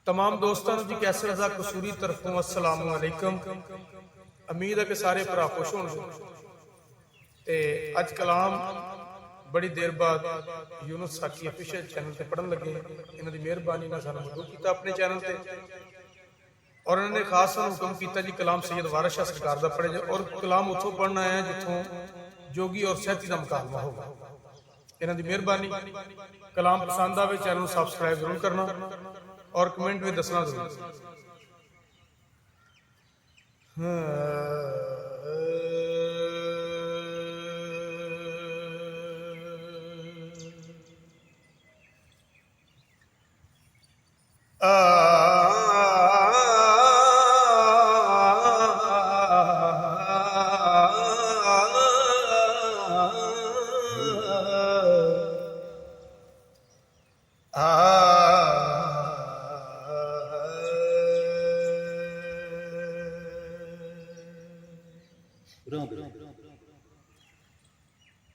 तमाम दोस्तों जी कैसर रजा कसूरी तरफों अस्सलाम वालेकुम। उम्मीद है कि सारे भरा खुश होंगे। ते अज कलाम बड़ी देर बाद यूनुस साकी ऑफिशियल चैनल से पढ़न लगे। इन्हों की मेहरबानी ने सानू मदद किया अपने चैनल से और इन्होंने खास हुक्म किया जी कलाम सैयद वारिस शाह सरकार का पढ़े और कलाम उतों पढ़ना है जितों जोगी और सैयदी का मुकाबला होगा। इन्हों की मेहरबानी। कलाम पसंद आए चैनल सबसक्राइब जरूर करना और कमेंट में दसना जरूर।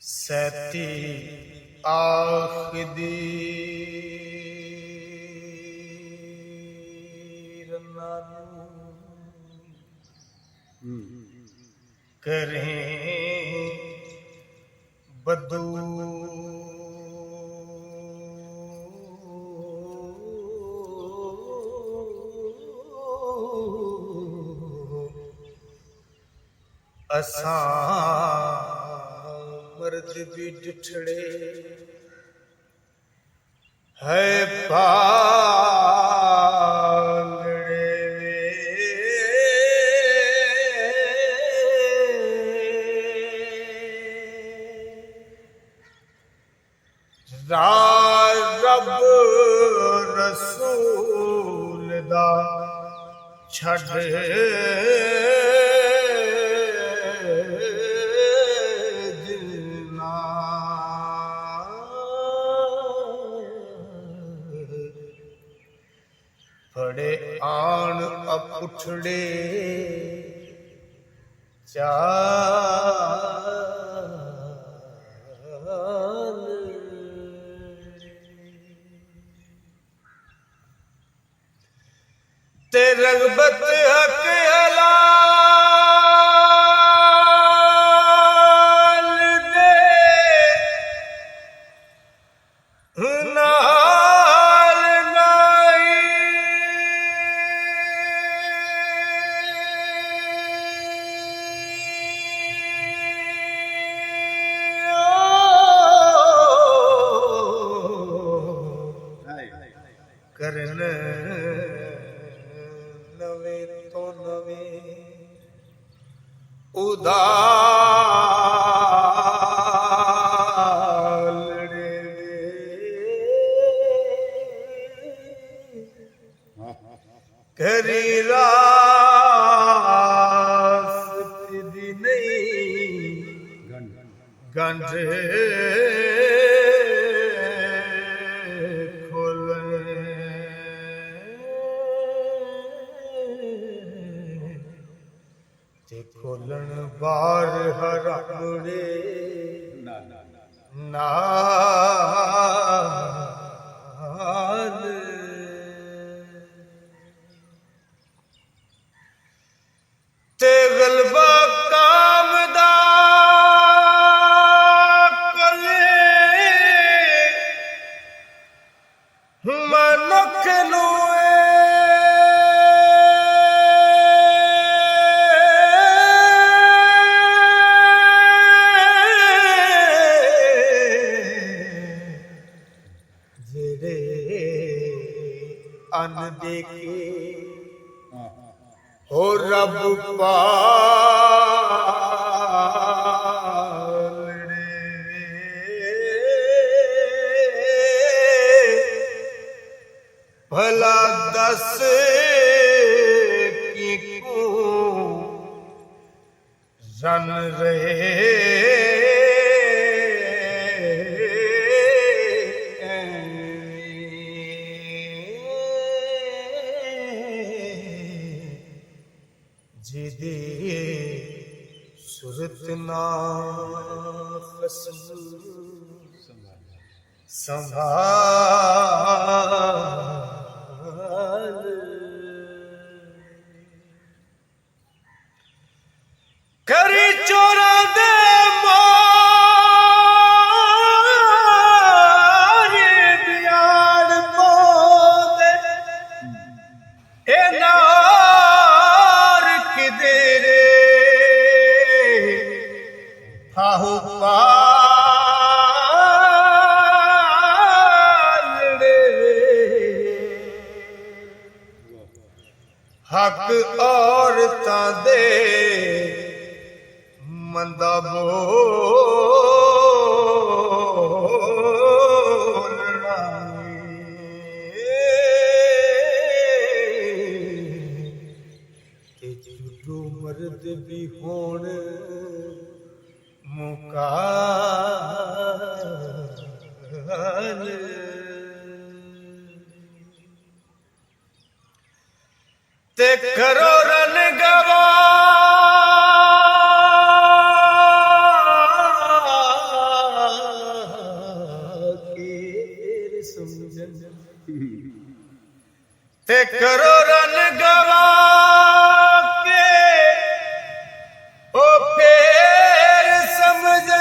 सैती आखदी करें बदू असा मर्द भी डिठड़े है पालड़े रब रसूल दा छड़ फड़े आन अब उठड़े चाल ते रगबत हक हलाल दे नाल नाई करन नवे तो नवे उदालड़े करी रास दी नहीं गंढ खोलन बार हरामुड़े नाल ते गलबा कामदा कले मनख नू अन देखे हो रब पालड़े भला दस की को रन रहे जिदे सुरत ना खसम संभाल ਹੱਕ ਔਰਤਾਂ ਦੇ ਮੰਦਾ ਬੋਲਣਾ ਤੇ ਜੋ ਮਰਦ ਵੀ ਹੋਣ ਮੁਕਾਲ ਤੇ ਕਰੋ ਰਨ ਗਵਾ ਕੇ ਸਮਝਣ ਤੇ ਕਰੋ ਰਨ ਗਵਾ ਕੇ ਉਹ ਫੇਰ ਸਮਝੇ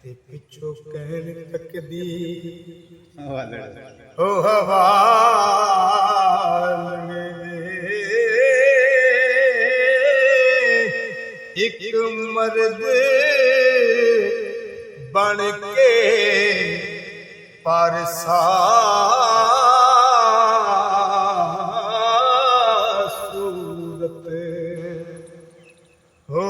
ਤੇ ਪਿੱਛੋਂ ਕਹਿਣ ਤੱਕਦੀ ਹੋ ਹਵਾਲਣੇ ਇੱਕ ਮਰਦ ਬਣ ਕੇ ਪਰਸਾ ਸੂਰਤ ਹੋ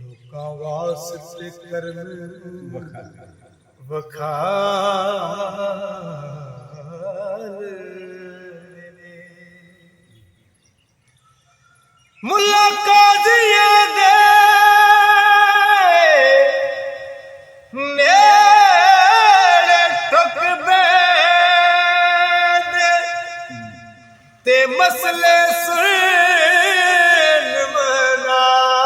ਲੋਕਾਂ ਵਾਸਤੇ ਕਰਨ ਵਖਾਲ ਮੁੱਲਾ ਕਾਜ਼ੀਏ ਦੇ ਨੇੜੇ ਠੁਕ ਬੈਠ ਤੇ ਮਸਲੇ ਸੁਣ ਮਨਾਫਕਾਂ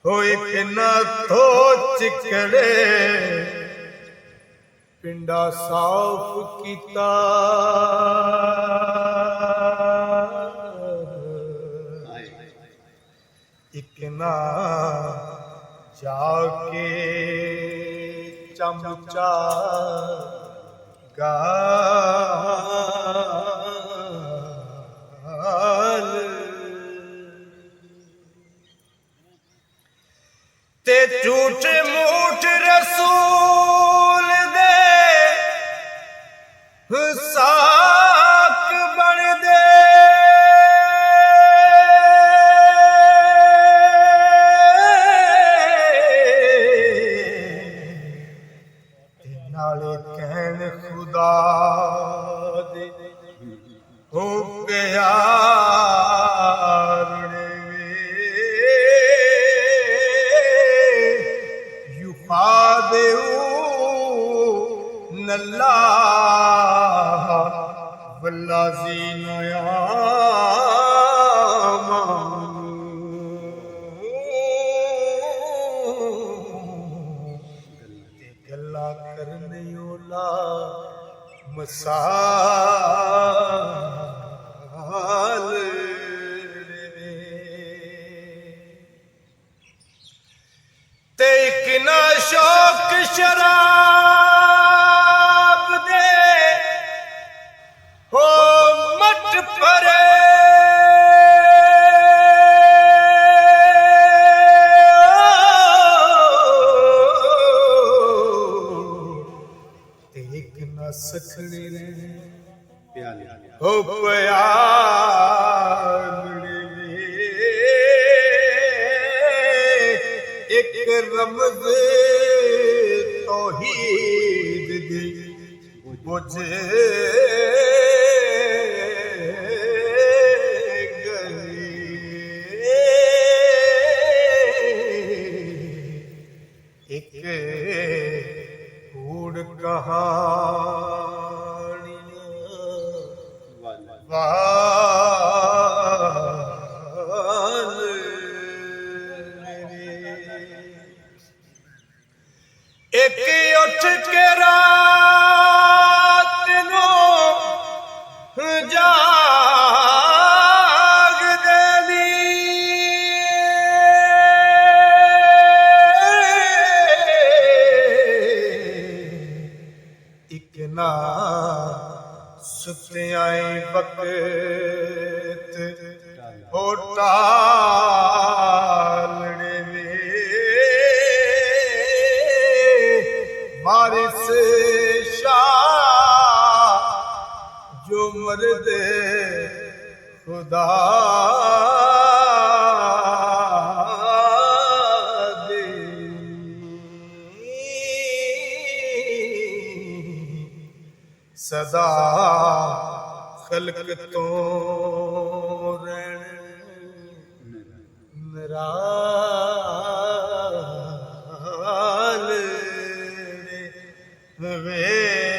ਹੋਏ ਕਿੰਨਾ ਥੋ ਚਿਕੜੇ ਪਿੰਡਾ ਸਾਫ਼ ਕੀਤਾ ਇੱਕ ਨਾ ਜਾ ਕੇ ਚਮਚਾ ਗਾਲ ਤੇ ਝੂਠ ਮੂਠ ਰਸੂਲ ਦੇ ਸਾਕ ਬਣਦੇ ਤੇ ਨਾਲੇ ਕਹਿਣ ਖੁਦਾ ਦੇ ਹੋ ਪਿਆਰ ਨੱਲਾ ਵਲਾਜ਼ੀ ਤੇ ਗੱਲਾਂ ਕਰਨੇ ਓਲਾ ਮਸਾਲ ਤੇ ਇੱਕ ਨਾ ਸ਼ੌਕ ਸ਼ਰਾਬ ਦੇ ਹੋ ਮਟ ਪਰੇ ਤੇ ਇੱਕ ਨਾ ਸਖਣੇ ਹੋ ਪਿਆਲੇ ਇੱਕ ਰਮਜ਼ ਤੌਹੀਦ ਦੀ ਬੁਝੇ ਗਈ ਇੱਕ ਕੂੜ ਕਹਾਣੀਆਂ ਇੱਕ ਉੱਠ ਕੇ ਰਾਤ ਨੂੰ ਜਾਗ ਦੇਣੀ वक्त हो टालने वे बारिश शाह जो मर्द खुदा दे सदा खल्क तो निराल वे